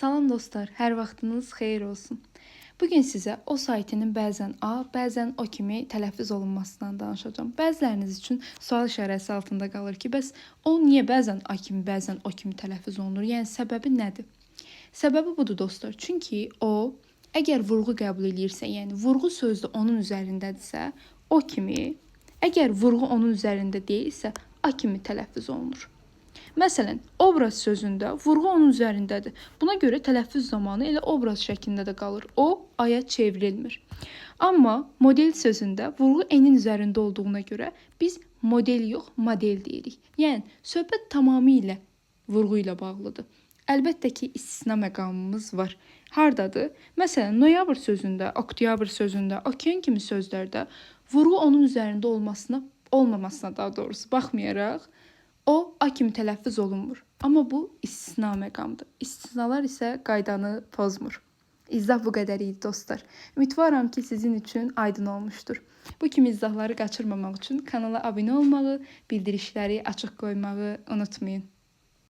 Salam dostlar, hər vaxtınız xeyir olsun. Bugün sizə o saytının bəzən A, bəzən O kimi tələffüz olunmasından danışacağam. Bəziləriniz üçün sual işarəsi altında qalır ki, bəs o niyə bəzən A kimi, bəzən O kimi tələffüz olunur? Yəni səbəbi nədir? Səbəbi budur dostlar. Çünki o əgər vurğu qəbul edirsə, yəni vurğu sözü onun üzərindədirsə, O kimi, əgər vurğu onun üzərində deyilsə, A kimi tələffüz olunur. Məsələn, obraz sözündə vurğu onun üzərindədir. Buna görə tələffüz zamanı elə obraz şəklində də qalır. O, aya çevrilmir. Amma model sözündə vurğu enin üzərində olduğuna görə biz model yox, model deyirik. Yəni, söhbət tamamilə vurğu ilə bağlıdır. Əlbəttə ki, istisna məqamımız var. Hardadır? Məsələn, noyabr sözündə, oktyabr sözündə, okean kimi sözlərdə vurğu onun üzərində olmamasına daha doğrusu baxmayaraq, o A kimi tələffüz olunmur. Amma bu istisna məqamdır. İstisnalar isə qaydanı pozmur. İzah bu qədər idi dostlar. Ümidvaram ki, sizin üçün aydın olmuşdur. Bu kimi izahları qaçırmamaq üçün kanala abunə olmağı, bildirişləri açıq qoymağı unutmayın.